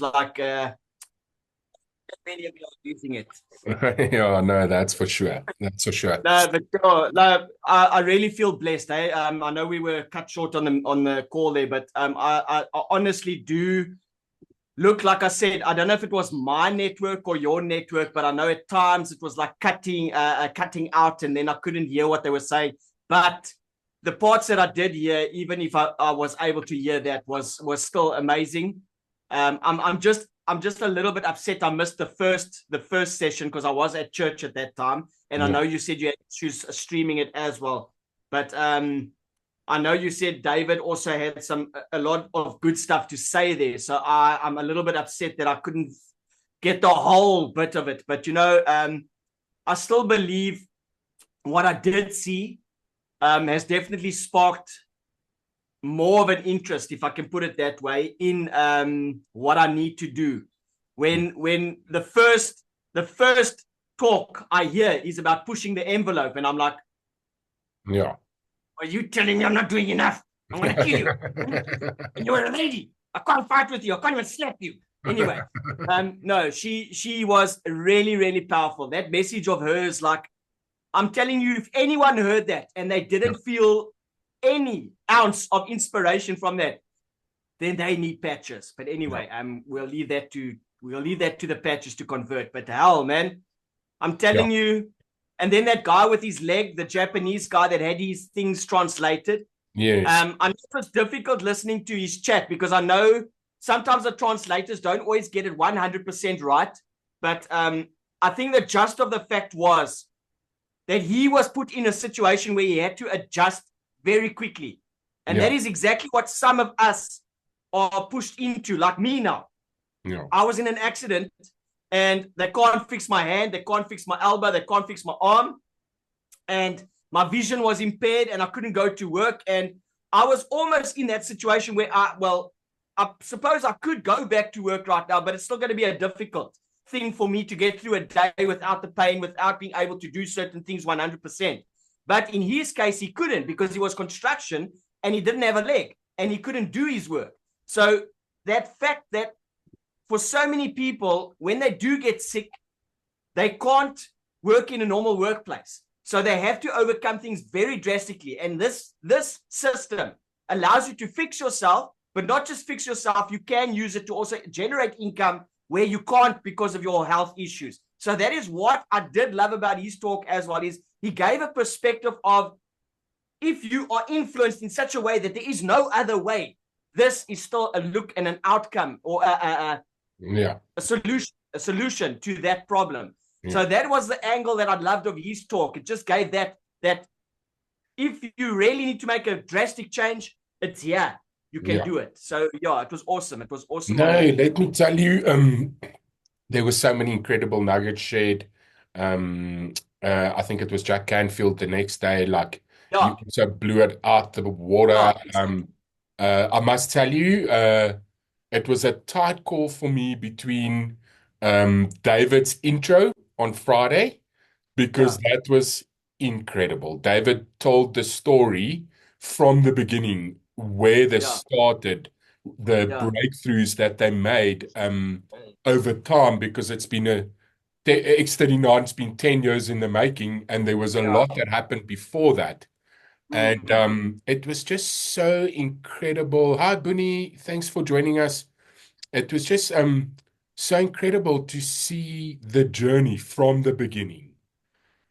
like many of you are using it. Yeah, no, that's for sure. That's for sure. No, but no, I really feel blessed. I know we were cut short on the call there, but I honestly do look, like I said, I don't know if it was my network or your network, but I know at times it was like cutting out, and then I couldn't hear what they were saying. But the parts that I did hear, even if I was able to hear that, was still amazing. I'm just a little bit upset. I missed the first session because I was at church at that time, and I Yeah. know you said you had issues streaming it as well. But I know you said David also had a lot of good stuff to say there. So I'm a little bit upset that I couldn't get the whole bit of it. But I still believe what I did see has definitely sparked more of an interest, if I can put it that way, in what I need to do. When the first talk I hear is about pushing the envelope, and I'm like, Yeah. are you telling me I'm not doing enough? I'm going to kill you. And you're a lady. I can't fight with you. I can't even slap you. Anyway, no, she was really, really powerful. That message of hers, like, I'm telling you, if anyone heard that and they Yeah. didn't feel any ounce of inspiration from that, then they need patches. But Yeah. anyway, we'll leave that to the patches to convert. But hell, man, I'm Yeah. telling you. And then that guy with his leg, the Japanese guy that had his things translated. Yes. I know it was difficult listening to his chat because I know sometimes the translators don't always get it 100% right. But I think the gist of the fact was that he was put in a situation where he had to adjust very quickly. And Yeah. that is exactly what some of us are pushed into, like me now. Yeah. I was in an accident and they can't fix my hand, they can't fix my elbow, they can't fix my arm. And my vision was impaired and I couldn't go to work. And I was almost in that situation where I suppose I could go back to work right now, but it's still going to be a difficult thing for me to get through a day without the pain, without being able to do certain things 100%. But in his case, he couldn't because he was construction and he didn't have a leg and he couldn't do his work. So that fact that for so many people, when they do get sick, they can't work in a normal workplace. So they have to overcome things very drastically. And this system allows you to fix yourself, but not just fix yourself, you can use it to also generate income where you can't because of your health issues. So that is what I did love about his talk as well, is he gave a perspective of, if you are influenced in such a way that there is no other way, this is still a look and an outcome, or Yeah. a solution to that problem. Yeah. So that was the angle that I loved of his talk. It just gave that if you really need to make a drastic change, it's here. You can Yeah. do it. So yeah, it was awesome. It was awesome No, on that. let me tell you, there were so many incredible nuggets shared. Um, I think it was Jack Canfield the next day, like you Yeah, also blew it out the water. yeah, exactly. I must tell you, it was a tight call for me between David's intro on Friday because Yeah, that was incredible. David told the story from the beginning, where this yeah, started, the yeah, breakthroughs that they made over time, because it's been X39's been 10 years in the making, and there was a yeah. lot that happened before that. And Mm. it was just so incredible. Hi, Booney. Thanks for joining us. It was just so incredible to see the journey from the beginning.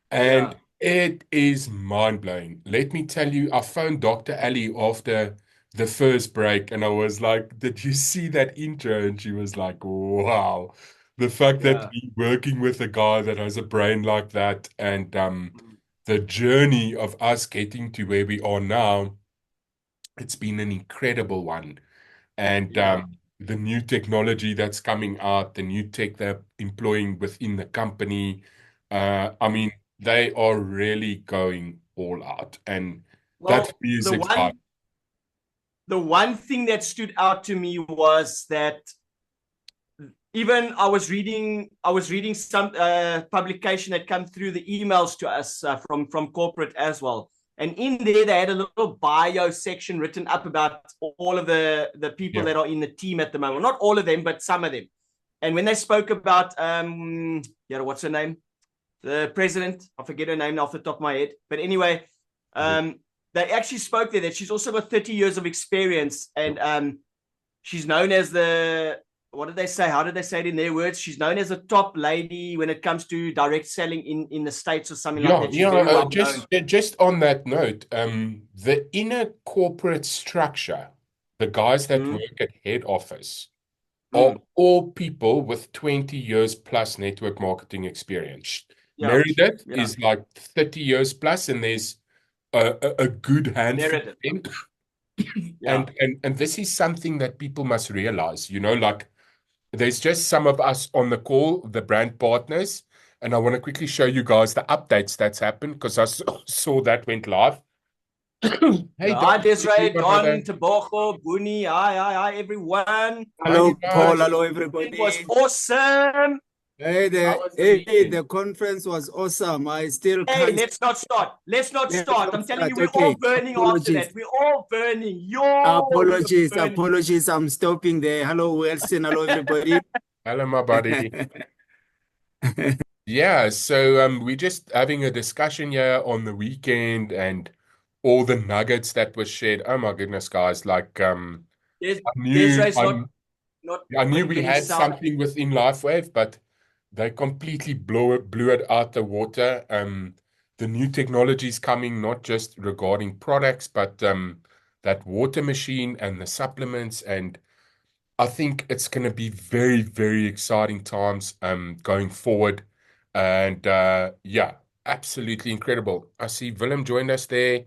And Yeah, it is mind-blowing. Let me tell you, I phoned Dr. Ali after the first break and I was like, did you see that intro? And she was like, wow. The fact that yeah. we're working with a guy that has a brain like that, and the journey of us getting to where we are now, it's been an incredible one. And Yeah. the new technology that's coming out, the new tech they're employing within the company, I mean, they are really going all out, and that Well, is the exciting. one the one thing that stood out to me was that even I was reading some publication that come through the emails to us from corporate as well. And in there, they had a little bio section written up about all of the people Yeah. that are in the team at the moment. Not all of them, but some of them. And when they spoke about, yeah, what's her name? The president, I forget her name off the top of my head. But anyway, Yeah. they actually spoke there that she's also got 30 years of experience. And she's known as the, what did they say? How did they say it in their words? She's known as a top lady when it comes to direct selling in the States or something like Yeah, that. She's yeah. very well known. Just on that note, the inner corporate structure, the guys that Mm, work at head office are mm, all people with 20 years plus network marketing experience. yeah, Meredith yeah. is like 30 years plus, and there's a good handful Meredith. of them. Yeah. And this is something that people must realize, like there's just some of us on the call, the brand partners, and I want to quickly show you guys the updates that's happened because I saw that went live. Hey, Yeah. Don, Hi, how you doing, Desiree, my Don, brother? Tebogo, Buni. Hi, hi, hi, everyone. How you Hello, Paul. guys? Hello, It was everybody. awesome. Hey, How the was the hey, weekend? the conference was awesome. I still Hey, can't. let's not start. Let's not Let's start. not I'm telling you, start. we're all Okay, burning after apologies. that. We're all burning. Yo, we are Apologies. burning. Apologies. I'm stopping there. Hello, Wilson. Hello, everybody. Hello, my buddy. Yeah, so we're just having a discussion here on the weekend and all the nuggets that were shared. Oh my goodness, guys! Like Des- I knew Desiree's not I knew we getting had sound. something within LifeWave, but they completely blew it out the water. The new technology is coming, not just regarding products, but that water machine and the supplements. And I think it's going to be very, very exciting times going forward. And yeah, absolutely incredible. I see Willem joined us there.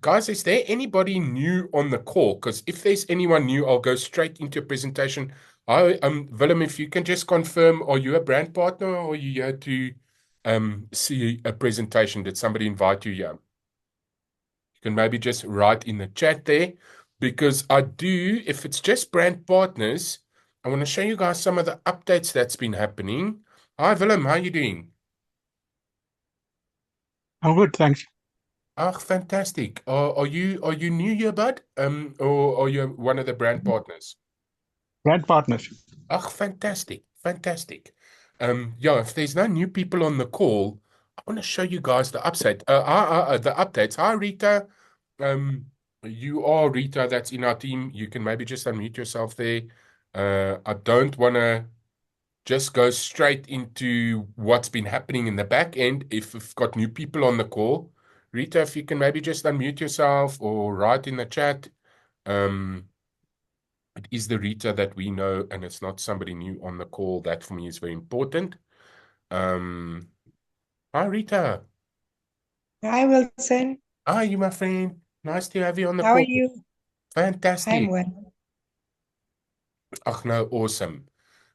Guys, is there anybody new on the call? Because if there's anyone new, I'll go straight into a presentation. Willem, if you can just confirm, are you a brand partner or are you here to see a presentation? Did somebody invite you here? You can maybe just write in the chat there because I do, if it's just brand partners, I want to show you guys some of the updates that's been happening. Hi, Willem, how you doing? I'm good, thanks. Ah, fantastic. Are you new here, bud? Or are you one of the brand partners? Brand partners. Ah, fantastic, fantastic. Yeah, if there's no new people on the call, I want to show you guys the updates. Hi, Rita. Um, you are Rita, that's in our team. You can maybe just unmute yourself there. I don't want to just go straight into what's been happening in the back end if we've got new people on the call. Rita, if you can maybe just unmute yourself or write in the chat. Um, it is the Rita that we know, and it's not somebody new on the call. That for me is very important. Um, Hi, Rita. Hi, Wilson. Hi, you, my friend. Nice to have you on the How are call. you? I'm Fantastic. well. Oh, no, awesome.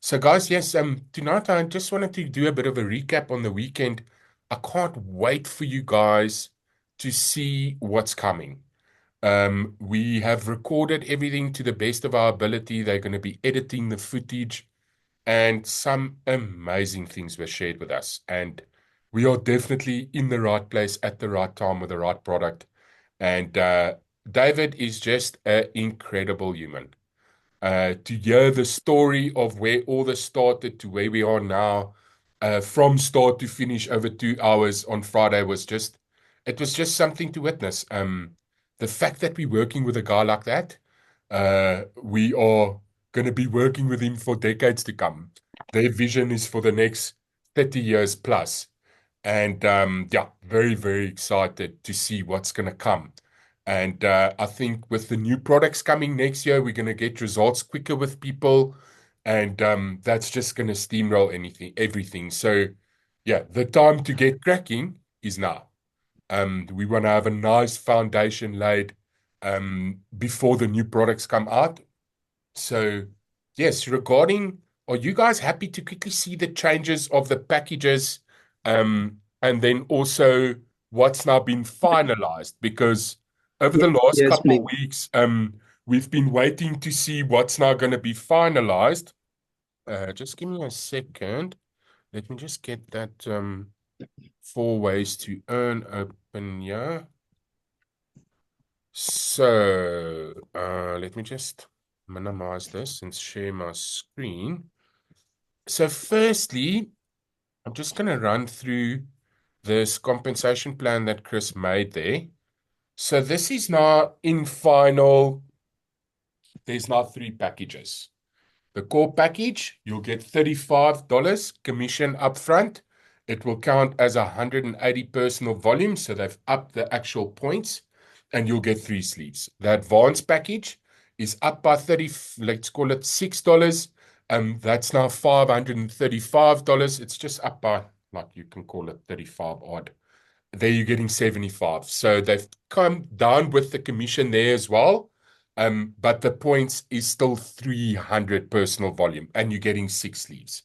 So, guys, yes, tonight I just wanted to do a bit of a recap on the weekend. I can't wait for you guys to see what's coming. We have recorded everything to the best of our ability. They're going to be editing the footage, and some amazing things were shared with us. And we are definitely in the right place at the right time with the right product. And David is just an incredible human. To hear the story of where all this started to where we are now, from start to finish over 2 hours on Friday it was just something to witness. The fact that we're working with a guy like that, we are going to be working with him for decades to come. Their vision is for the next 30 years plus. And yeah, very, very excited to see what's going to come. And I think with the new products coming next year, we're going to get results quicker with people. And that's just going to steamroll everything. So, yeah, the time to get cracking is now. We want to have a nice foundation laid before the new products come out. So, yes, are you guys happy to quickly see the changes of the packages, and then also what's now been finalized? Because over the last Yes, couple of please. weeks, we've been waiting to see what's now going to be finalized. Just give me a second. Let me just get that 4 ways to earn open here. So, let me just minimize this and share my screen. So firstly, I'm just going to run through this compensation plan that Chris made there. So this is now in final. There's now 3 packages. The core package, you'll get $35 commission upfront. It will count as 180 personal volume, so they've upped the actual points, and you'll get 3 sleeves. The advanced package is up by 30, let's call it $6. That's now $535. It's just up by, like you can call it 35 odd. There you're getting 75. So they've come down with the commission there as well. But the points is still 300 personal volume, and you're getting 6 sleeves.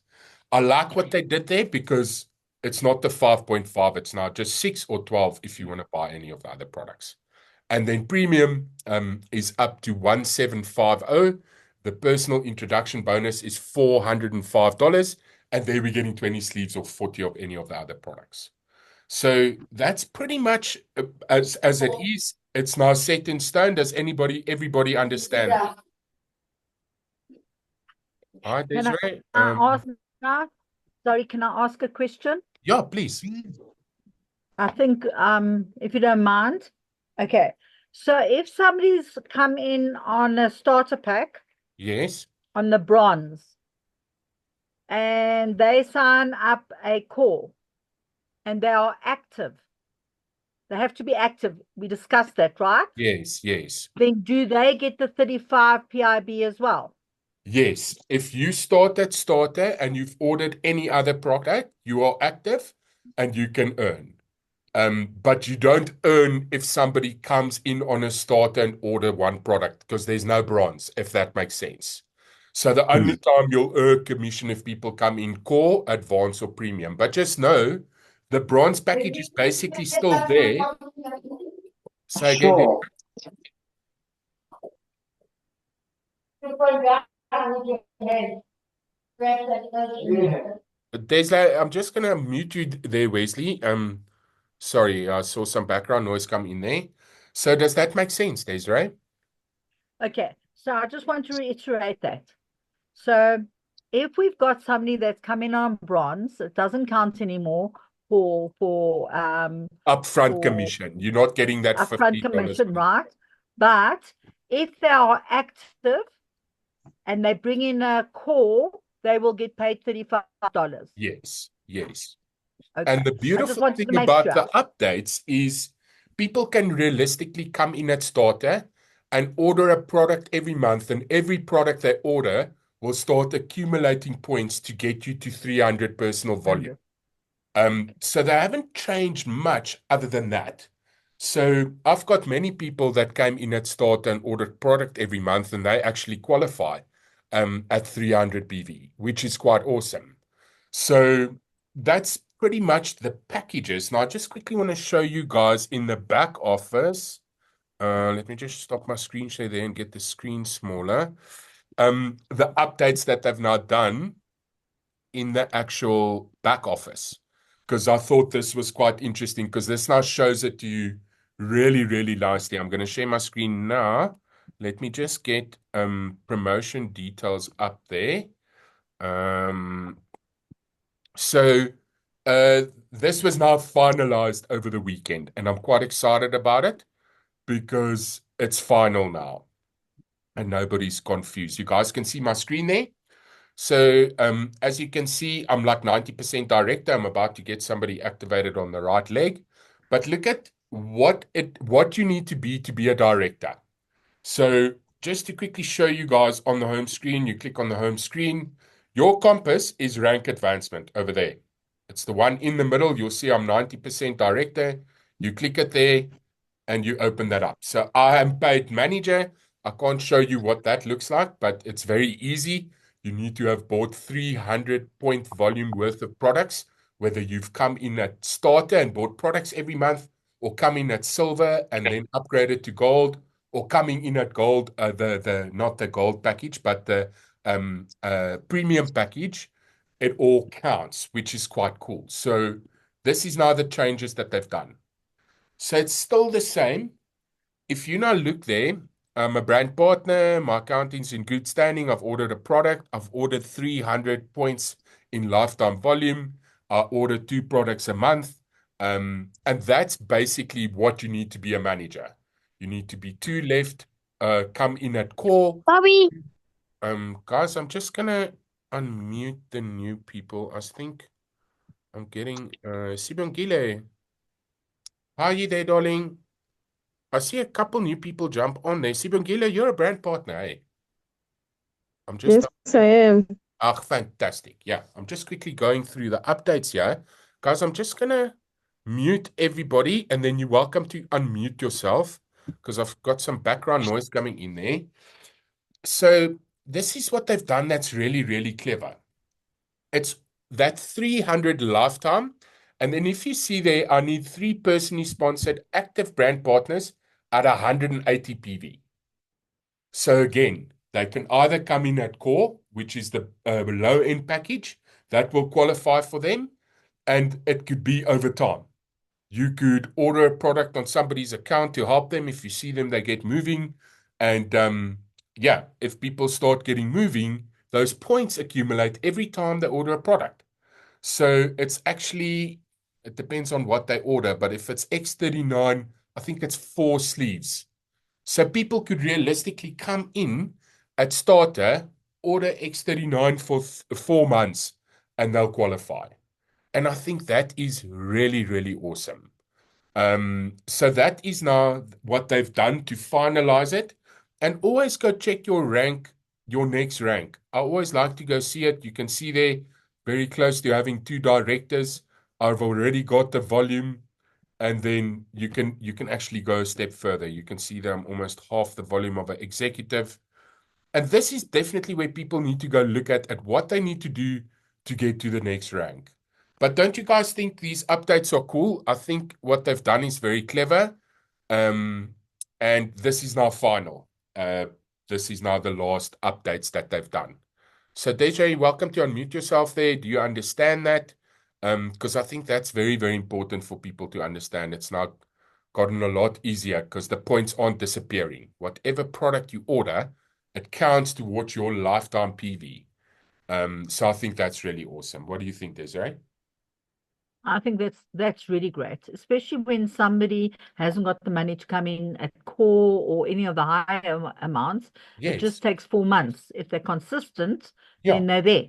I like what they did there because it's not the 5.5, it's now just 6 or 12 if you want to buy any of the other products. And then premium is up to 1750. The personal introduction bonus is $405, and there we're getting 20 sleeves or 40 of any of the other products. So that's pretty much as it is. It's now set in stone. Does everybody understand? Yeah. Hi, Can I Desiree. ask now? Sorry, can I ask a question? Yeah, please. I think, if you don't mind. Okay. So if somebody's come in on a starter pack Yes. on the bronze and they sign up a call and they are active, they have to be active. We discussed that, right? Yes, yes. Then do they get the 35 PIB as well? Yes. If you start at starter and you've ordered any other product, you are active and you can earn. But you don't earn if somebody comes in on a starter and order one product because there's no bronze, if that makes sense. So the only time you'll earn commission if people come in core, advanced, or premium. But just know the bronze package is basically still there. So again, Sure. I'm just gonna mute you there, Wesley. Sorry, I saw some background noise come in there. So does that make sense, Desiree? Okay, so I just want to reiterate that. So if we've got somebody that's coming on bronze, it doesn't count anymore for Upfront for commission. You're not getting that upfront $50. commission, right? But if they are active and they bring in a call, they will get paid $35. Yes, yes. Okay. And the I just beautiful wanted thing to make about sure. the updates is people can realistically come in at starter and order a product every month, and every product they order will start accumulating points to get you to 300 personal volume. So they haven't changed much other than that. So I've got many people that came in at starter and ordered product every month, and they actually qualify at 300 BV, which is quite awesome. So that's pretty much the packages. Now, I just quickly want to show you guys in the back office. Let me just stop my screen share there and get the screen smaller. The updates that they've now done in the actual back office, because I thought this was quite interesting because this now shows it to you really, really nicely. I'm going to share my screen now. Let me just get promotion details up there. So this was now finalized over the weekend, and I'm quite excited about it because it's final now and nobody's confused. You guys can see my screen there. So as you can see, I'm like 90% director. I'm about to get somebody activated on the right leg. But look at what you need to be a director. So just to quickly show you guys on the home screen, you click on the home screen. Your compass is rank advancement over there. It's the one in the middle. You'll see I'm 90% director. You click it there and you open that up. So I am paid manager. I can't show you what that looks like, but it's very easy. You need to have bought 300 point volume worth of products, whether you've come in at starter and bought products every month, or come in at silver and then upgraded to gold, or coming in at gold, the not the gold package, but the premium package. It all counts, which is quite cool. So this is now the changes that they've done. So it's still the same. if you now look there, I'm a brand partner, my accounting's in good standing. I've ordered a product. I've ordered 300 points in lifetime volume. I ordered 2 products a month. And that's basically what you need to be a manager. You need to be 2 left, come in at call. Bobby. Guys, I'm just gonna unmute the new people. I think I'm getting Sibongile. How are you there, darling? I see a couple new people jump on there. Sibongile, you're a brand partner, hey? I'm just Yes, I am. fantastic. Yeah, I'm just quickly going through the updates here. Guys, I'm just gonna mute everybody and then you're welcome to unmute yourself because I've got some background noise coming in there. So this is what they've done that's really, really clever. It's that 300 lifetime. And then if you see there, I need 3 personally sponsored active brand partners at 180 PV. So again, they can either come in at core, which is the low end package that will qualify for them, and it could be over time. You could order a product on somebody's account to help them. If you see them, they get moving. And yeah, if people start getting moving, those points accumulate every time they order a product. So it's actually, it depends on what they order, but if it's X39, I think it's 4 sleeves. So people could realistically come in at starter, order X39 for 4 months, and they'll qualify. And I think that is really, really awesome. So that is now what they've done to finalize it. And always go check your rank, your next rank. I always like to go see it. You can see there, very close to having 2 directors. I've already got the volume. And then you can actually go a step further. You can see that I'm almost half the volume of an executive. And this is definitely where people need to go look at what they need to do to get to the next rank. But don't you guys think these updates are cool? I think what they've done is very clever. And this is now final. This is now the last updates that they've done. So DJ, welcome to unmute yourself there. Do you understand that? Because I think that's very, very important for people to understand. It's now gotten a lot easier because the points aren't disappearing. Whatever product you order, it counts towards your lifetime PV. So I think that's really awesome. What do you think, Desiree? I think that's really great, especially when somebody hasn't got the money to come in at core or any of the higher amounts. Yes. It just takes 4 months. If they're consistent, Yeah. then they're there.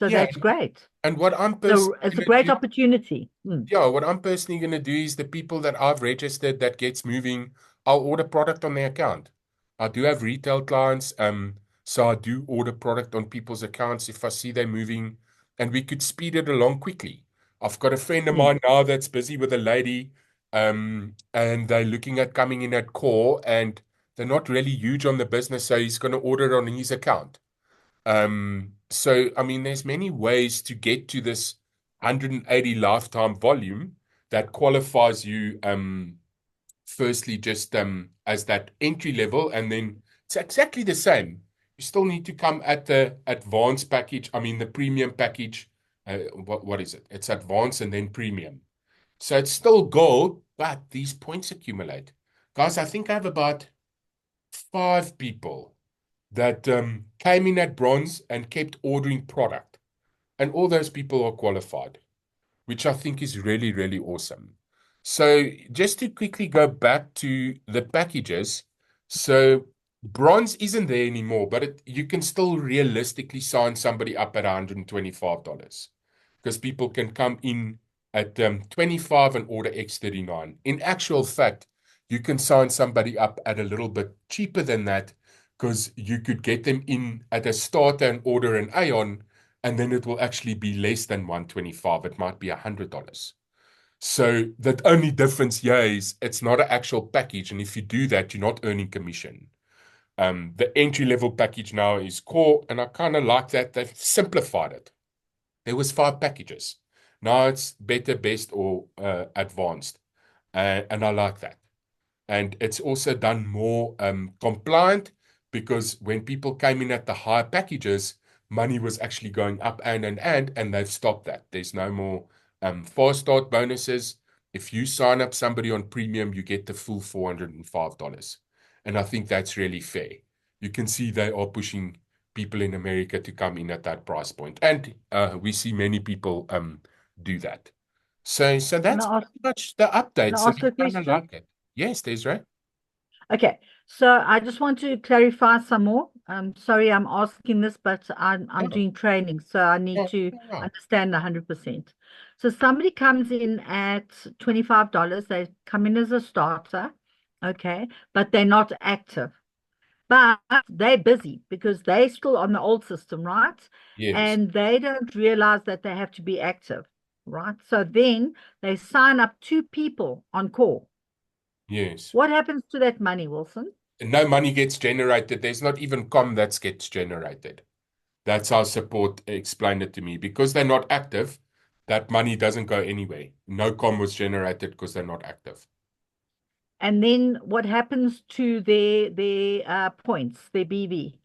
So Yeah. that's great. And what I'm So personally it's a gonna great do- opportunity. Yeah, what I'm personally going to do is the people that I've registered that gets moving, I'll order product on their account. I do have retail clients, so I do order product on people's accounts if I see they're moving, and we could speed it along quickly. I've got a friend of mine now that's busy with a lady, and they're looking at coming in at core, and they're not really huge on the business, so he's going to order it on his account. So I mean, there's many ways to get to this 180 lifetime volume that qualifies you, firstly, just as that entry level, and then it's exactly the same. You still need to come at the advanced package. I mean, the premium package. What is it? It's advanced and then premium. So it's still gold, but these points accumulate. Guys, I think I have about 5 people that came in at bronze and kept ordering product. And all those people are qualified, which I think is really, really awesome. So just to quickly go back to the packages. So bronze isn't there anymore, but you can still realistically sign somebody up at $125 because people can come in at 25 and order X39. In actual fact, you can sign somebody up at a little bit cheaper than that because you could get them in at a starter and order an Aeon, and then it will actually be less than 125. It might be $100. So the only difference here is it's not an actual package, and if you do that, you're not earning commission. The entry level package now is core, and I kind of like that they've simplified it. There was 5 packages. Now it's better, best, or advanced, and I like that. And it's also done more compliant because when people came in at the higher packages, money was actually going up and they've stopped that. There's no more fast start bonuses. If you sign up somebody on premium, you get the full $405. And I think that's really fair. You can see they are pushing people in America to come in at that price point. And we see many people do that. So that's I pretty much the update. can I So ask a we kind of question? like it. Yes, Desiree. Okay, so I just want to clarify some more. I'm sorry I'm asking this, but I'm Yeah. doing training, so I need Yeah, to yeah. understand 100%. So somebody comes in at $25, they come in as a starter, okay, but they're not active. But they're busy because they're still on the old system, right? Yes. And they don't realize that they have to be active, right? So then they sign up 2 people on call. Yes. What happens to that money, Wilson? No money gets generated. There's not even com that gets generated. That's how support explained it to me. Because they're not active, that money doesn't go anywhere. No com was generated because they're not active. And then what happens to their points, their BV?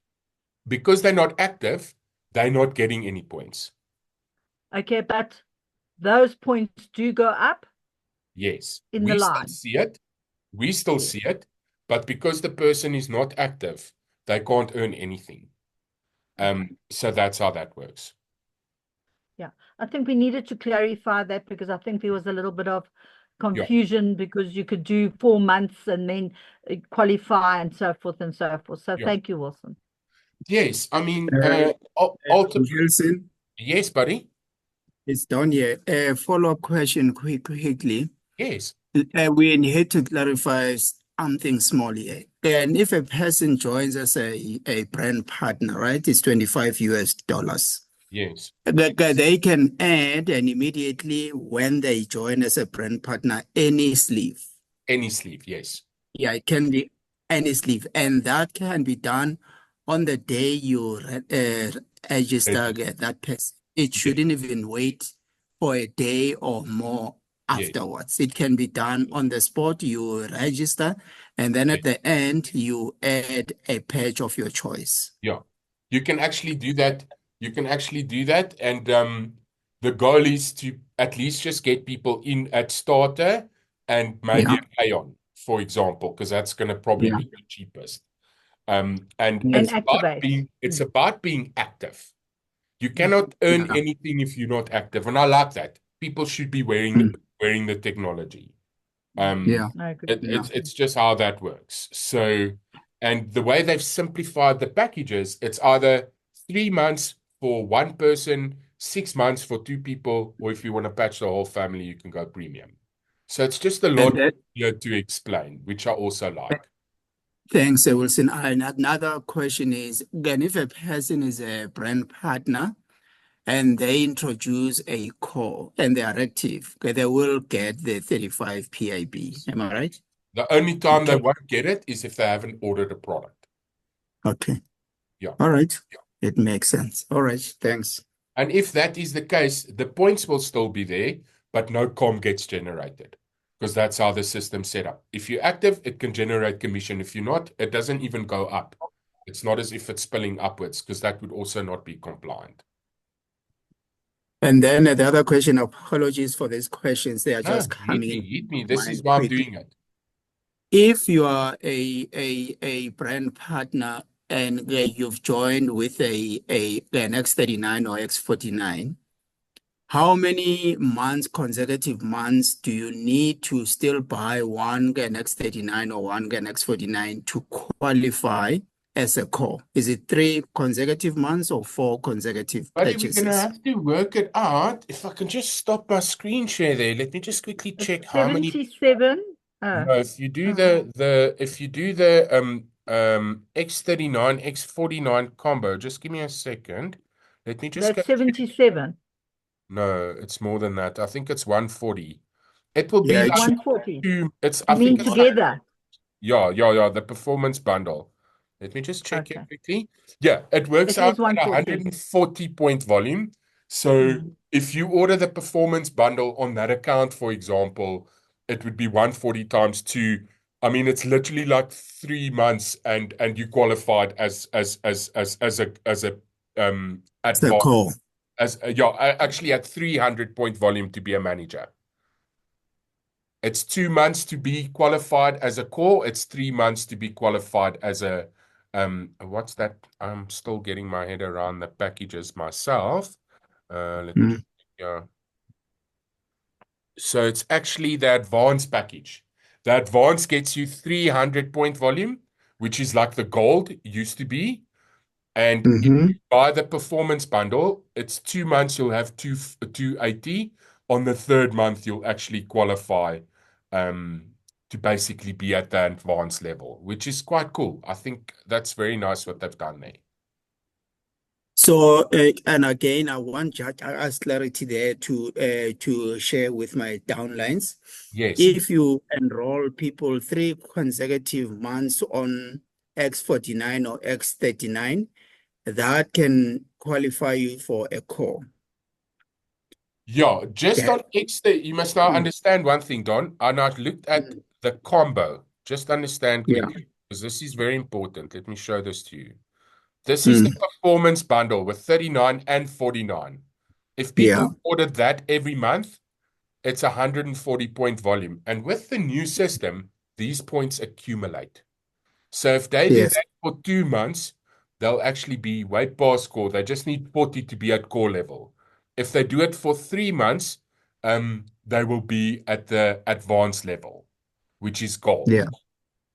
Because they're not active, they're not getting any points. Okay, but those points do go up Yes. in the We still line. see it. We still Yes. see it. But because the person is not active, they can't earn anything. So that's how that works. Yeah, I think we needed to clarify that because I think there was a little bit of confusion because you could do 4 months and then qualify and so forth and so forth. So Yeah. thank you, Wilson. Yes. I mean, ultimately, Wilson, yes, buddy. it's done here. A follow-up question quickly. Yes. We need to clarify something small here. And if a person joins as a brand partner, right, it's $25. Yes. They can add and immediately when they join as a brand partner, any sleeve. Any sleeve, yes. Yeah, it can be any sleeve. And that can be done on the day you register that person. It shouldn't even wait for a day or more afterwards. It can be done on the spot. You register, and then at the end, you add a patch of your choice. Yeah. You can actually do that. You can actually do that. And the goal is to at least just get people in at starter and maybe Yeah. a on, for example, because that's going to probably be the cheapest. And Yes. activate. it's about being active. You cannot earn Yeah. anything if you're not active. And I like that. People should be wearing the technology. Yeah. I agree. It's just how that works. So, and the way they've simplified the packages, it's either 3 months for one person, 6 months for 2 people, or if you want to patch the whole family, you can go premium. So it's just a lot easier to explain, which I also like. Thanks, Wilson. And another question is, again, if a person is a brand partner and they introduce a core and they are active, okay, they will get the 35 PIB. Am I right? The only time they Okay. won't get it is if they haven't ordered a product. Okay. Yeah. All right. It makes sense. All right. Thanks. And if that is the case, the points will still be there, but no com gets generated because that's how the system's set up. If you're active, it can generate commission. If you're not, it doesn't even go up. It's not as if it's spilling upwards because that would also not be compliant. And then the other question, apologies for these questions. They are No, just coming in. hit me. This is why I'm doing it. If you are a brand partner and you've joined with an X39 or X49, how many months, consecutive months, do you need to still buy one GAN X39 or one GAN X49 to qualify as a core? Is it 3 consecutive months or 4 consecutive Buddy, purchases? we're going to have to work it out. If I can just stop my screen share there, let me just quickly check how many. 77. No, if you do the X39, X49 combo, just give me a second. Let me just That's go. 77. No, it's more than that. I think it's 140. It will be Yeah, like 140. I You mean think it's together? the performance bundle. Let me just check here quickly. Yeah, it works It out is at 140. 140 point volume. So if you order the performance bundle on that account, for example, it would be 140 times 2. I mean, it's literally like 3 months and you qualified as a It's a core. actually at 300 point volume to be a manager. It's 2 months to be qualified as a core. It's 3 months to be qualified as a what's that? I'm still getting my head around the packages myself. Let me Mm. yeah. So it's actually the advanced package. The advanced gets you 300 point volume, which is like the gold used to be. And if Mm-hmm. you buy the performance bundle, it's 2 months, you'll have 280. On the third month, you'll actually qualify to basically be at the advanced level, which is quite cool. I think that's very nice what they've done there. So, and again, I want just as clarity there to share with my downlines. Yes. If you enroll people 3 consecutive months on X49 or X39, that can qualify you for a core. Yeah, just Okay. on extra, you must now Mm. understand one thing, Don. And I've looked at Mm. the combo. Just understand Yeah. quickly, because this is very important. Let me show this to you. This is the Mm. performance bundle with 39 and 49. If Yeah. people ordered that every month, it's 140 point volume. And with the new system, these points accumulate. So if they do Yes. that for 2 months, they'll actually be way past core. They just need 40 to be at core level. If they do it for 3 months, they will be at the advanced level, which is gold. Yeah.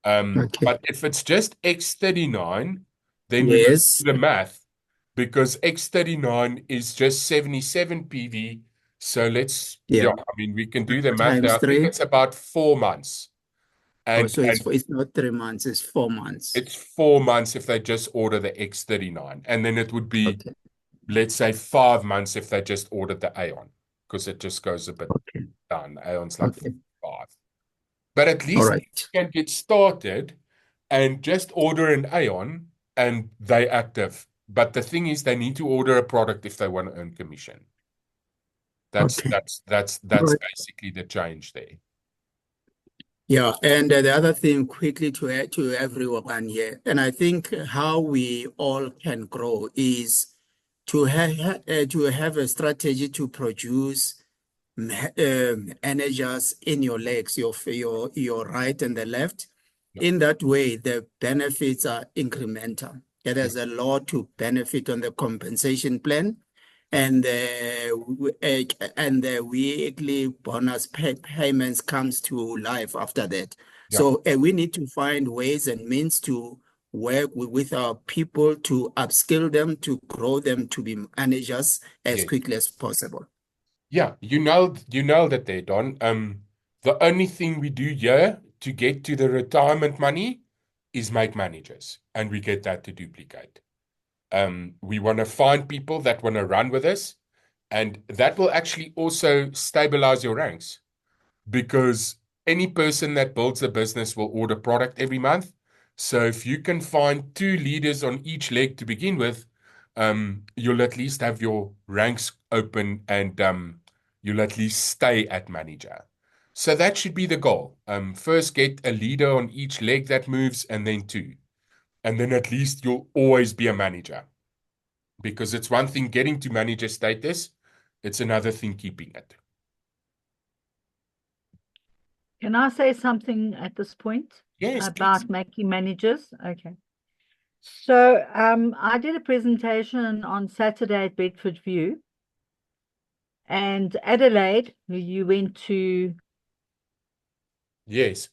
Okay. But if it's just X39, then we must Yes. do the math because X39 is just 77 PV. So Yeah. I mean, we can do the math there. Times I think 3. it's about 4 months. Oh, And so it's not 3 months, it's 4 months. it's 4 months if they just order the X39. And then it would be, Okay. let's say, 5 months if they just ordered the Aeon, because it just goes a bit Okay. down. The Aeon's like Okay. 5. But at All least right. you can get started and just order an Aeon and they active. But the thing is, they need to order a product if they want to earn commission. That's Okay. that's that's All that's right. basically the change there. Yeah, and the other thing quickly to add to everyone here, and I think how we all can grow is to have a strategy to produce managers in your legs, your right and the left. Yeah. In that way, the benefits are incremental. There's a lot to benefit on the compensation plan, and the weekly bonus payments comes to life after that. Yeah. So we need to find ways and means to work with our people to upskill them, to grow them to be managers as Yes. quickly as possible. Yeah, you nailed it there, Don. The only thing we do here to get to the retirement money is make managers, and we get that to duplicate. We want to find people that want to run with us, and that will actually also stabilize your ranks because any person that builds a business will order product every month. So if you can find 2 leaders on each leg to begin with, you'll at least have your ranks open and you'll at least stay at manager. So that should be the goal. First get a leader on each leg that moves, and then 2. And then at least you'll always be a manager. Because it's one thing getting to manager status, it's another thing keeping it. Can I say something at this point Yes, about please. making managers? Okay. So I did a presentation on Saturday at Bedford View, and Adelaide, who you went to Yes.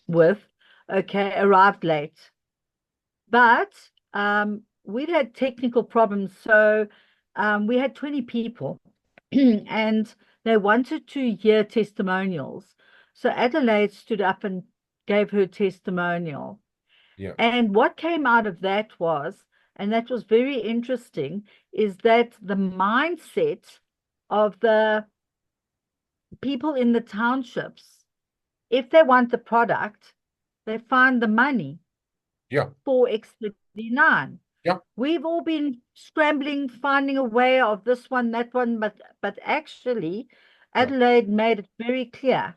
with, okay, arrived late. But we'd had technical problems, so we had 20 people and they wanted to hear testimonials. So Adelaide stood up and gave her testimonial. Yeah. And what came out of that was, and that was very interesting, is that the mindset of the people in the townships, if they want the product, they find the money Yeah. for X39. Yeah. We've all been scrambling, finding a way of this one, that one, but actually, Adelaide made it very clear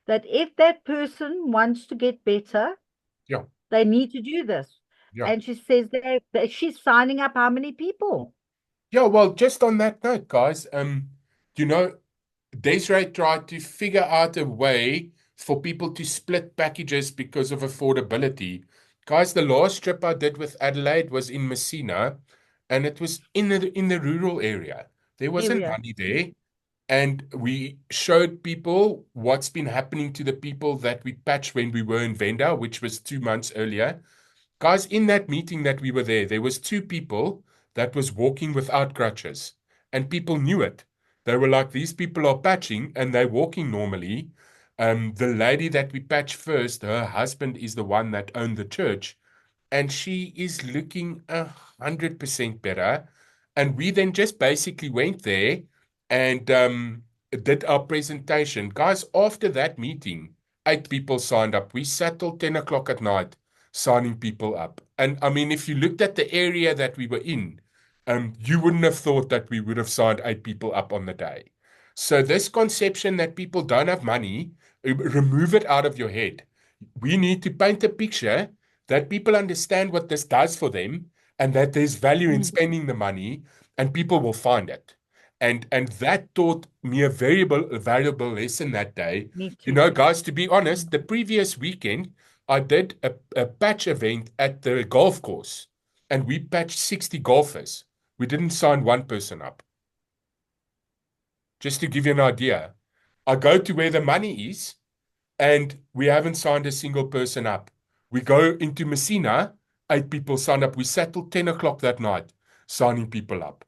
that if that person wants to get better, Yeah. they need to do this. Yeah. And she says that she's signing up how many people? Yeah, well, just on that note, guys, you know, Desiree tried to figure out a way for people to split packages because of affordability. Guys, the last trip I did with Adelaide was in Messina, and it was in the rural area. There wasn't Area. money there. And we showed people what's been happening to the people that we patched when we were in Venda, which was 2 months earlier. Guys, in that meeting that we were there was two people that was walking without crutches, and people knew it. They were like, these people are patching and they're walking normally. The lady that we patched first, her husband is the one that owned the church, and she is looking 100% better. And we then just basically went there and did our presentation. Guys, after that meeting, 8 people signed up. We sat till 10 o'clock at night signing people up. And I mean, if you looked at the area that we were in, you wouldn't have thought that we would have signed 8 people up on the day. So this conception that people don't have money, remove it out of your head. We need to paint a picture that people understand what this does for them and that there's value in spending the money, and people will find it. And that taught me a valuable lesson that day. Me You too. know, guys, to be honest, the previous weekend, I did a patch event at the golf course, and we patched 60 golfers. We didn't sign one person up. Just to give you an idea, I go to where the money is, and we haven't signed a single person up. We go into Messina, 8 people signed up. We sat till 10 o'clock that night signing people up.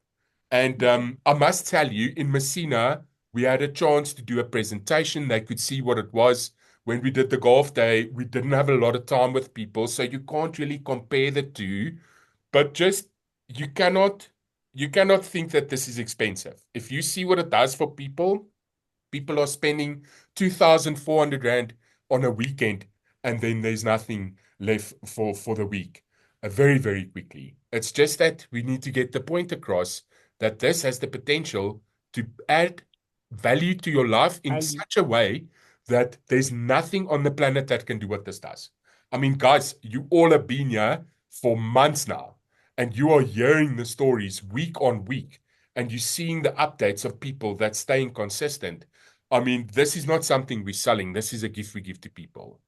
And I must tell you, in Messina, we had a chance to do a presentation. They could see what it was. When we did the golf day, we didn't have a lot of time with people, so you can't really compare the two. But just you cannot think that this is expensive. If you see what it does for people, people are spending 2,400 Rand on a weekend, and then there's nothing left for the week. Very, very quickly. It's just that we need to get the point across that this has the potential to add value to your life in such a way that there's nothing on the planet that can do what this does. I mean, guys, you all have been here for months now, and you are hearing the stories week on week, and you're seeing the updates of people that's staying consistent. I mean, this is not something we're selling. This is a gift we give to people.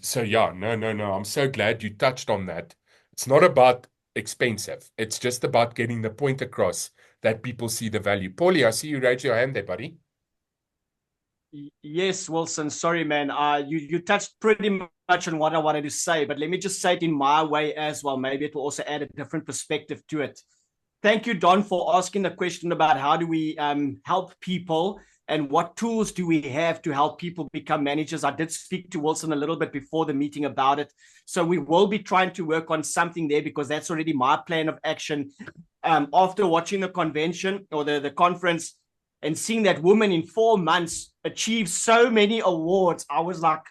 So yeah, no. I'm so glad you touched on that. It's not about expensive. It's just about getting the point across that people see the value. Paulie, I see you raise your hand there, buddy. Yes, Wilson. Sorry, man. You touched pretty much on what I wanted to say, but let me just say it in my way as well. Maybe it will also add a different perspective to it. Thank you, Don, for asking the question about how do we help people and what tools do we have to help people become managers. I did speak to Wilson a little bit before the meeting about it. So we will be trying to work on something there because that's already my plan of action. After watching the convention or the conference and seeing that woman in 4 months achieve so many awards, I was like,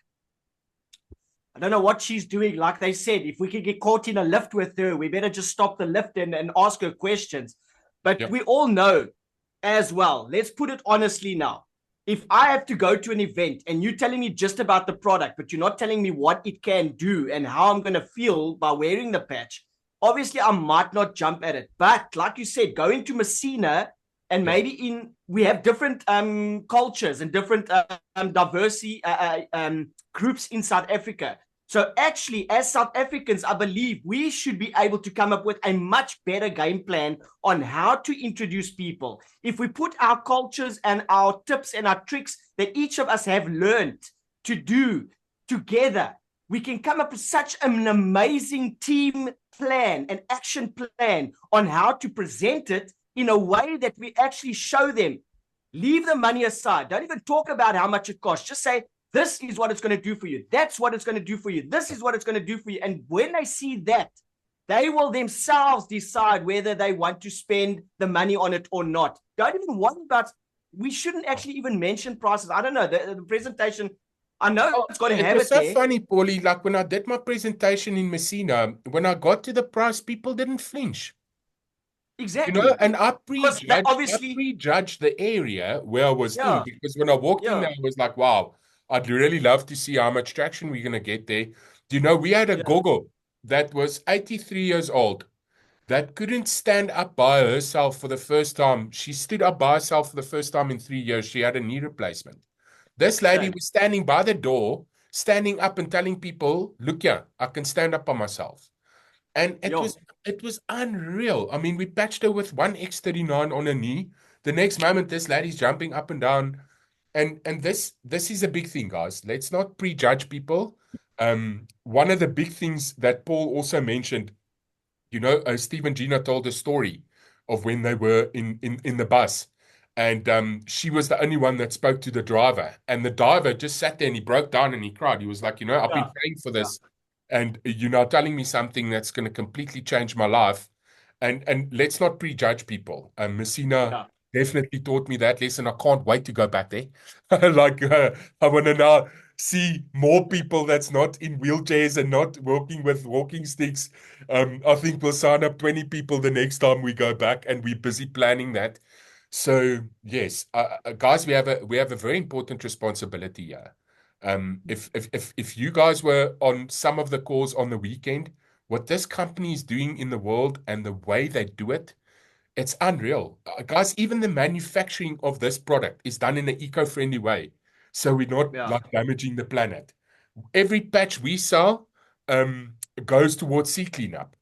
I don't know what she's doing. Like they said, if we could get caught in a lift with her, we better just stop the lift and ask her questions. But we all know as well, let's put it honestly now. If I have to go to an event and you're telling me just about the product, but you're not telling me what it can do and how I'm going to feel by wearing the patch, obviously I might not jump at it. But like you said, going to Messina and maybe we have different cultures and different diversity groups in South Africa. So actually, as South Africans, I believe we should be able to come up with a much better game plan on how to introduce people. If we put our cultures and our tips and our tricks that each of us have learned to do together, we can come up with such an amazing team plan, an action plan on how to present it in a way that we actually show them. Leave the money aside. Don't even talk about how much it costs. Just say, this is what it's going to do for you. That's what it's going to do for you. This is what it's going to do for you. And when they see that, they will themselves decide whether they want to spend the money on it or not. Don't even worry about, we shouldn't actually even mention prices. I don't know, the presentation, I know it's got to have it there. It's so funny, Paulie, like when I did my presentation in Messina, when I got to the price, people didn't flinch. Exactly. You know, and I prejudged the area where I was in, because when I walked in there, I was like, wow, I'd really love to see how much traction we're going to get there. You know, we had a gogo that was 83 years old, that couldn't stand up by herself for the first time. She stood up by herself for the first time in 3 years. She had a knee replacement. This lady Shame. was standing by the door, standing up and telling people, look here, I can stand up by myself. And Yo. it was unreal. I mean, we patched her with one X39 on her knee. The next moment, this lady's jumping up and down. And this is a big thing, guys. Let's not prejudge people. One of the big things that Paul also mentioned, Steve and Gina told a story of when they were in the bus, and she was the only one that spoke to the driver, and the driver just sat there and he broke down and he cried. He was like, I've been Yeah. praying for this, and you're now telling me something that's going to completely change my life. And let's not prejudge people. Messina Yeah. definitely taught me that lesson. I can't wait to go back there. I want to now see more people that's not in wheelchairs and not walking with walking sticks. I think we'll sign up 20 people the next time we go back, and we're busy planning that. So yes, guys, we have a very important responsibility here. If you guys were on some of the calls on the weekend, what this company is doing in the world and the way they do it, it's unreal. Guys, even the manufacturing of this product is done in an eco-friendly way. So we're not Yeah. like damaging the planet. Every patch we sell goes towards sea cleanup.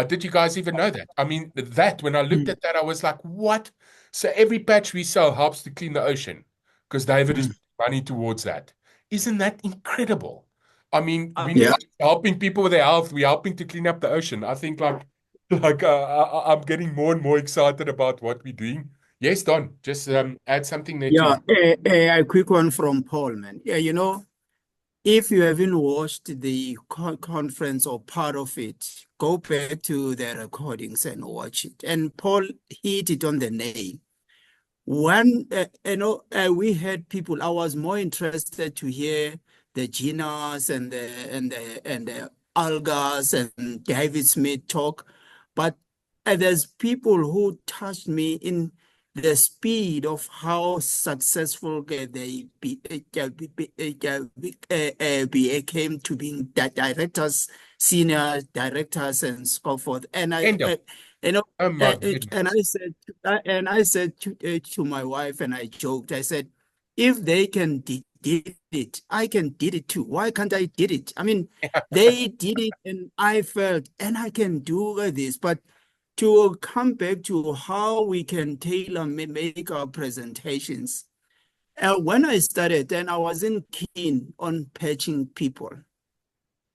Did you guys even know that? I mean, when I looked at that, I was like, what? So every patch we sell helps to clean the ocean because David is putting money towards that. Isn't that incredible? I mean, we're Yeah. not helping people with their health. We're helping to clean up the ocean. I think I'm getting more and more excited about what we're doing. Yes, Don, just add something there Yeah, too. a quick one from Paul, man. Yeah, if you haven't watched the conference or part of it, go back to the recordings and watch it. And Paul hit it on the nail. We had people. I was more interested to hear the Ginas and the Algas and David Smith talk, but there's people who touched me in the speed of how successful became to being directors, senior directors, and so forth. And End of. Oh my and goodness. I said to my wife, and I joked, I said, if they can did it, I can did it too. Why can't I did it? I mean, they did it, and I felt, and I can do this. But to come back to how we can tailor make our presentations. When I started, then I wasn't keen on patching people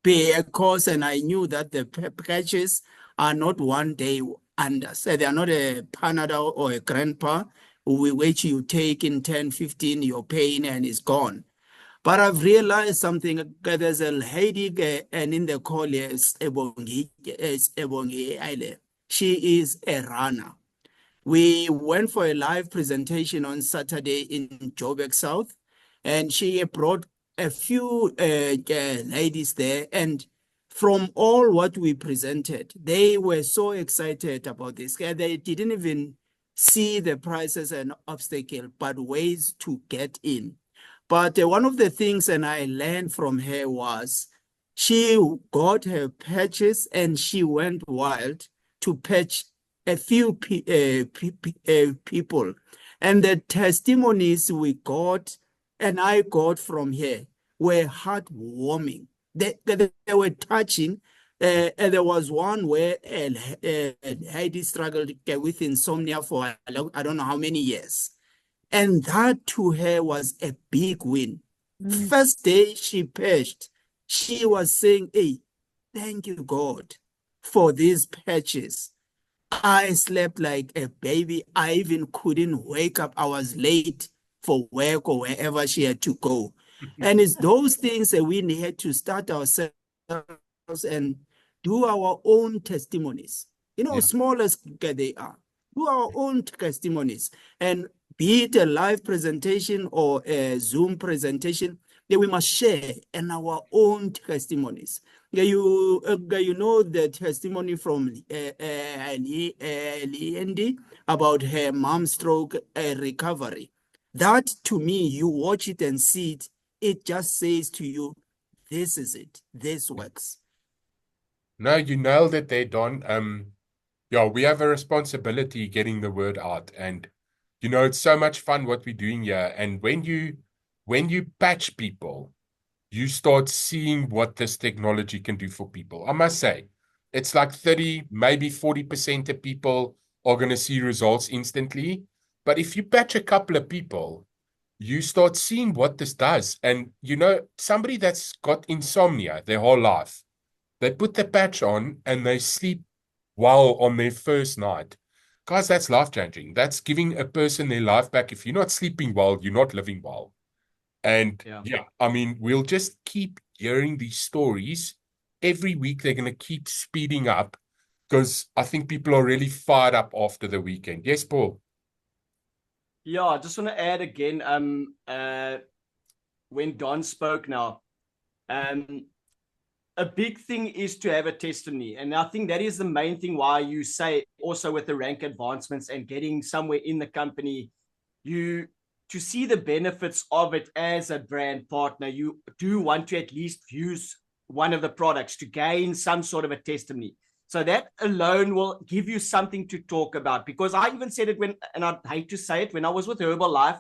because, and I knew that the patches are not one day under. So they are not a Panadol or a grandpa which you take in 10, 15, your pain and it's gone. But I've realized something. There's a lady, and in the call here is Ebongi Aile. She is a runner. We went for a live presentation on Saturday in Joburg South, and she brought a few ladies there. And from all what we presented, they were so excited about this. They didn't even see the price as an obstacle, but ways to get in. But one of the things, and I learned from her, was she got her patches and she went wild to patch a few people. And the testimonies we got and I got from her were heartwarming. They were touching. And there was one where Heidi struggled with insomnia for I don't know how many years. And that to her was a big win. First day she patched, she was saying, hey, thank you, God, for these patches. I slept like a baby. I even couldn't wake up. I was late for work or wherever she had to go. And it's those things that we need to start ourselves and do our own testimonies. Yeah. Small as they are, do our own testimonies. And be it a live presentation or a Zoom presentation, that we must share in our own testimonies. You know the testimony from Leandy about her mom's stroke recovery. That to me, you watch it and see it, it just says to you, this is it, this works. No, you nailed it there, Don. Yeah, we have a responsibility getting the word out. And, you know, it's so much fun what we're doing here. And when you patch people, you start seeing what this technology can do for people. I must say, it's like 30, maybe 40% of people are going to see results instantly. But if you patch a couple of people, you start seeing what this does. And, you know, somebody that's got insomnia their whole life, they put the patch on and they sleep well on their first night. Guys, that's life changing. That's giving a person their life back. If you're not sleeping well, you're not living well. And yeah, I mean, we'll just keep hearing these stories. Every week, they're going to keep speeding up because I think people are really fired up after the weekend. Yes, Paul? Yeah, I just want to add again, when Don spoke now, a big thing is to have a testimony. And I think that is the main thing why you say also with the rank advancements and getting somewhere in the company, to see the benefits of it as a brand partner, you do want to at least use one of the products to gain some sort of a testimony. So that alone will give you something to talk about. Because I even said it when, and I hate to say it, when I was with Herbalife,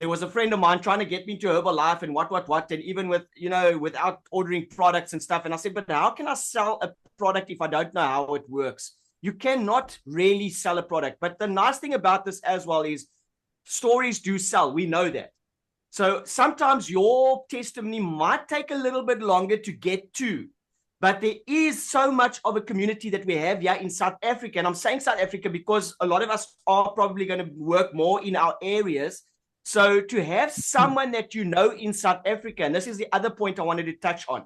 there was a friend of mine trying to get me to Herbalife and what, and even with, you know, without ordering products and stuff. And I said, but how can I sell a product if I don't know how it works? You cannot really sell a product. But the nice thing about this as well is stories do sell. We know that. So sometimes your testimony might take a little bit longer to get to, but there is so much of a community that we have here in South Africa. And I'm saying South Africa because a lot of us are probably going to work more in our areas. So to have someone that you know in South Africa, and this is the other point I wanted to touch on.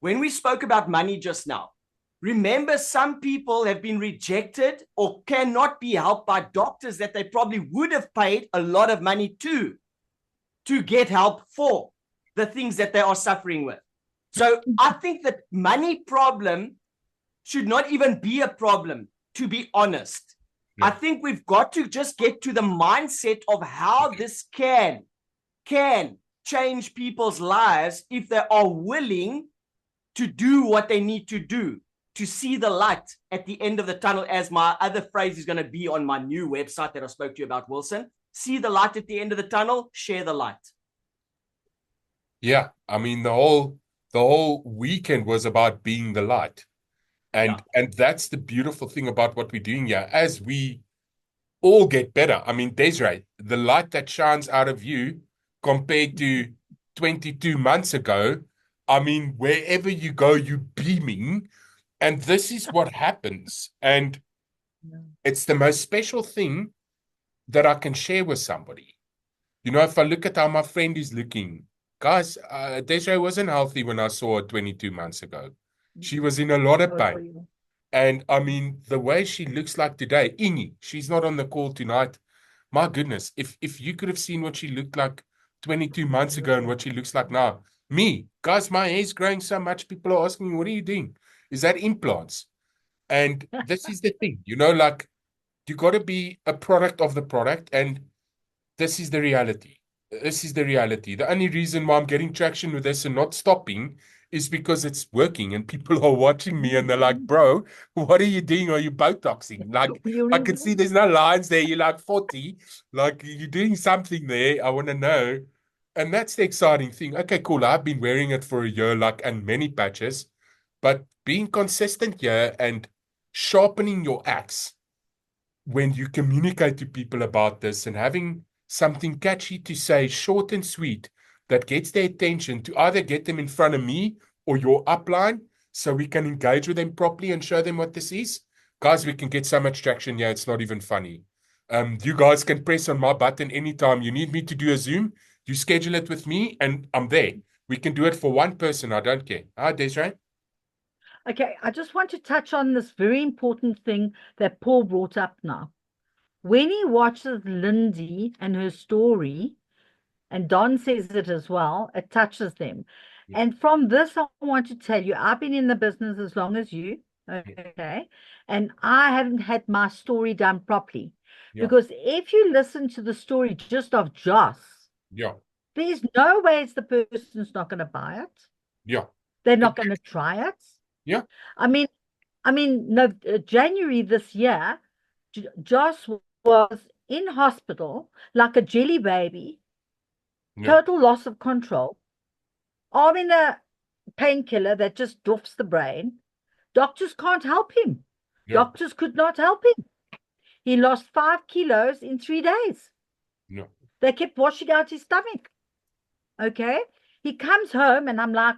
When we spoke about money just now, remember some people have been rejected or cannot be helped by doctors that they probably would have paid a lot of money to get help for the things that they are suffering with. So I think that money problem should not even be a problem, to be honest. I think we've got to just get to the mindset of how this can change people's lives if they are willing to do what they need to do, to see the light at the end of the tunnel, as my other phrase is going to be on my new website that I spoke to you about, Wilson. See the light at the end of the tunnel, share the light. Yeah, I mean, the whole weekend was about being the light. And that's the beautiful thing about what we're doing here. As we all get better. I mean, Desiree, the light that shines out of you compared to 22 months ago, I mean, wherever you go, you're beaming. And this is what happens. And it's the most special thing that I can share with somebody. You know, if I look at how my friend is looking, guys, Desiree wasn't healthy when I saw her 22 months ago. She was in a lot of pain. And I mean, the way she looks like today, Ingi, she's not on the call tonight. My goodness, if you could have seen what she looked like 22 months ago and what she looks like now. Me, guys, my hair's growing so much. People are asking me, what are you doing? Is that implants? And this is the thing, you know, like you got to be a product of the product. And this is the reality. This is the reality. The only reason why I'm getting traction with this and not stopping is because it's working and people are watching me and they're like, bro, what are you doing? Are you Botoxing? Like, I can see there's no lines there. You're like 40. Like, you're doing something there. I want to know. And that's the exciting thing. Okay, cool. I've been wearing it for a year, like, and many patches. But being consistent here and sharpening your axe when you communicate to people about this and having something catchy to say, short and sweet, that gets their attention to either get them in front of me or your upline so we can engage with them properly and show them what this is. Guys, we can get so much traction here, it's not even funny. You guys can press on my button anytime you need me to do a Zoom. You schedule it with me and I'm there. We can do it for one person. I don't care. Desiree? Okay, I just want to touch on this very important thing that Paul brought up now. When he watches Lindy and her story, and Don says it as well, it touches them. Yeah. And from this, I want to tell you, I've been in the business as long as you, okay? And I haven't had my story done properly. Yeah. Because if you listen to the story just of Joss, there's no ways the person's not going to buy it. Yeah. They're not going to try it. Yeah. I mean, I mean, no, January this year, Josh was in hospital like a jelly baby, Yeah. total loss of control, on in a painkiller that just dwarfs the brain. Doctors can't help him. Yeah. Doctors could not help him. He lost 5 kilos in 3 days. Yeah. They kept washing out his stomach. Okay. He comes home and I'm like,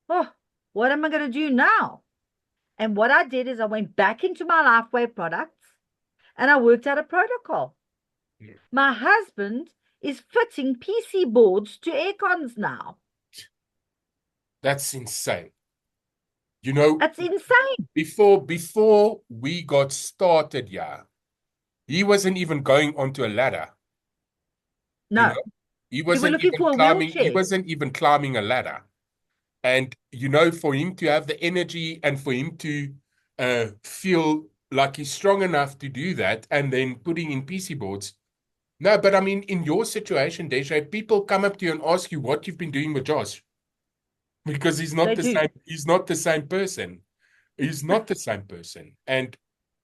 oh, what am I going to do now? And what I did is I went back into my Lifeway products and I worked out a protocol. Yeah. My husband is fitting PC boards to aircons now. That's insane. You know, That's insane. before we got started, yeah, he wasn't even going onto a ladder. No. You know? He wasn't looking even for a climbing, he wheelchair. wasn't even climbing a ladder. And you know, for him to have the energy and for him to feel like he's strong enough to do that and then putting in PC boards. No, but I mean, in your situation, Deja, people come up to you and ask you what you've been doing with Josh. Because he's not They the do. same, he's not the same person. He's not the same person. And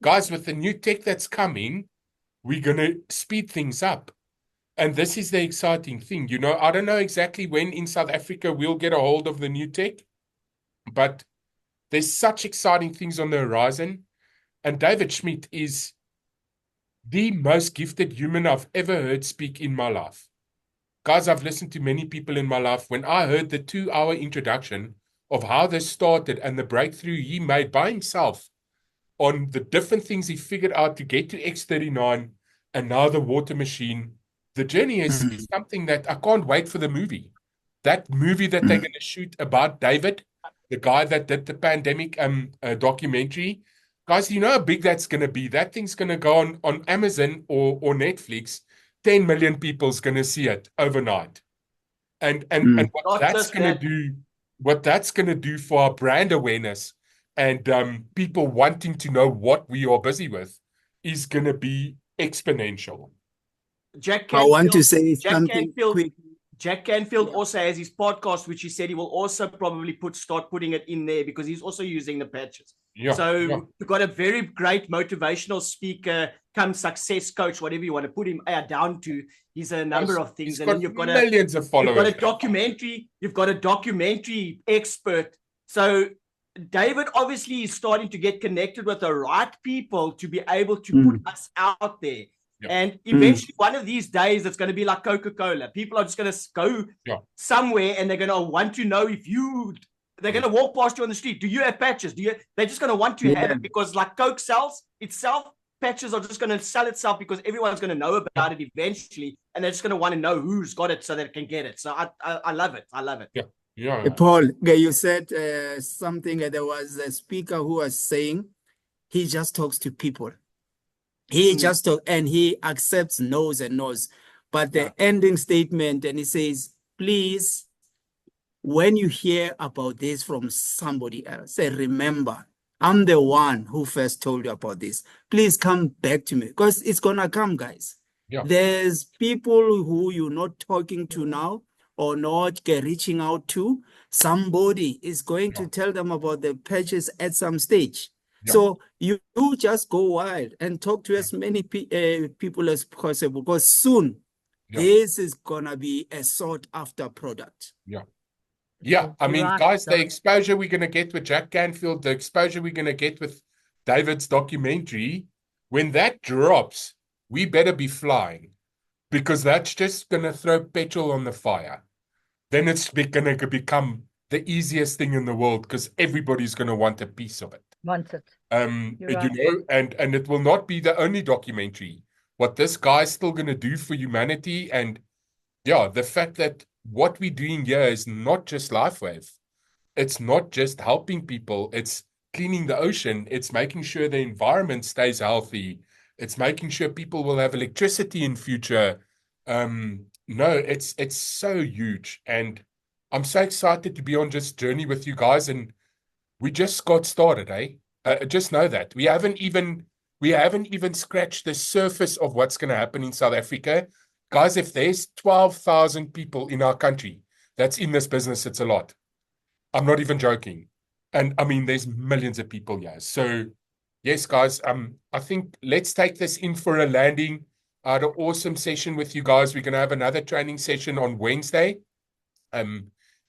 guys, with the new tech that's coming, we're gonna speed things up. And this is the exciting thing. You know, I don't know exactly when in South Africa we'll get a hold of the new tech, but there's such exciting things on the horizon. And David Schmidt is the most gifted human I've ever heard speak in my life. Guys, I've listened to many people in my life. When I heard the 2-hour introduction of how this started and the breakthrough he made by himself on the different things he figured out to get to X39 and now the water machine, the journey is something that I can't wait for the movie. That movie that they're going to shoot about David, the guy that did the pandemic documentary. Guys, you know how big that's going to be. That thing's going to go on Amazon or Netflix. 10 million people's going to see it overnight. And what Not that's just going to that. do, what that's going to do for our brand awareness and people wanting to know what we are busy with is going to be exponential. Jack I want to Canfield, say Jack something Canfield, quick. Jack Canfield also has his podcast, which he said he will also probably start putting it in there because he's also using the patches. Yeah, So yeah. we've got a very great motivational speaker, come success coach, whatever you want to put him down to. He's a number of things. He's And got then you've got millions of followers. you've got a documentary expert. So David obviously is starting to get connected with the right people to be able to put us out there. Yeah. And eventually, one of these days, it's going to be like Coca-Cola. People are just going to go somewhere and they're going to want to know if they're going to walk past you on the street. Do you have patches? They're just going to want to have it because like Coke sells itself, patches are just going to sell itself because everyone's going to know about it eventually. And they're just going to want to know who's got it so they can get it. So I love it. I love it. Yeah. Yeah. Paul, you said something. There was a speaker who was saying he just talks to people. He just talks and he accepts no's and no's. But the ending statement, and he says, please, when you hear about this from somebody else, say, remember, I'm the one who first told you about this. Please come back to me because it's going to come, guys. Yeah. There's people who you're not talking to now or not reaching out to. Somebody is going to tell them about the patches at some stage. Yeah. So you just go wild and talk to as many people as possible because soon this is going to be a sought after product. Yeah. Yeah. I mean, guys, the exposure we're going to get with Jack Canfield, the exposure we're going to get with David's documentary, when that drops, we better be flying because that's just going to throw petrol on the fire. Then it's going to become the easiest thing in the world because everybody's going to want a piece of it. Want it. You know, and it will not be the only documentary. What this guy's still going to do for humanity, and the fact that what we're doing here is not just LifeWave. It's not just helping people. It's cleaning the ocean. It's making sure the environment stays healthy. It's making sure people will have electricity in future. No, it's so huge, and I'm so excited to be on this journey with you guys. And we just got started, eh? Just know that we haven't even scratched the surface of what's going to happen in South Africa. Guys, if there's 12,000 people in our country that's in this business, it's a lot. I'm not even joking. And I mean, there's millions of people here. So yes, guys, I think let's take this in for a landing. I had an awesome session with you guys. We're going to have another training session on Wednesday.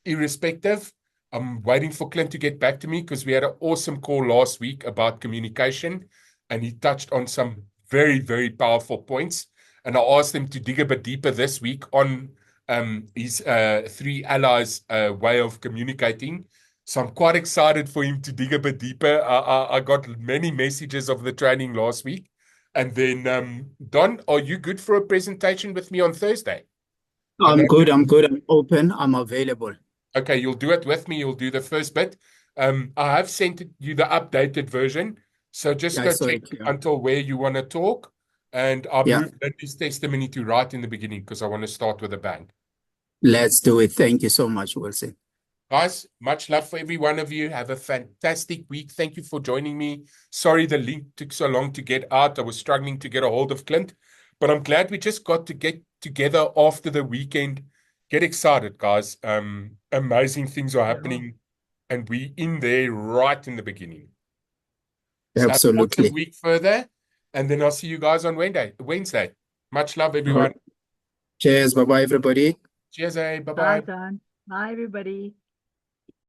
Irrespective, I'm waiting for Clint to get back to me because we had an awesome call last week about communication, and he touched on some very, very powerful points. And I asked him to dig a bit deeper this week on his three allies way of communicating. So I'm quite excited for him to dig a bit deeper. I got many messages of the training last week. And then, Don, are you good for a presentation with me on Thursday? I'm good. I'm open. I'm available. Okay, you'll do it with me. You'll do the first bit. I have sent you the updated version. So just Yeah, I go saw check it, yeah. until where you want to talk. And I've Yeah. moved Lindy's testimony to right in the beginning because I want to start with a bang. Let's do it. Thank you so much, Wilson. Guys, much love for every one of you. Have a fantastic week. Thank you for joining me. Sorry the link took so long to get out. I was struggling to get a hold of Clint, but I'm glad we just got to get together after the weekend. Get excited, guys. Amazing things are happening, and we in there right in the beginning. So have an Absolutely. awesome week further, and then I'll see you guys on Wednesday. Much love, everyone. Cheers. Bye-bye, everybody. Cheers, Bye, bye-bye. Don. Bye, everybody.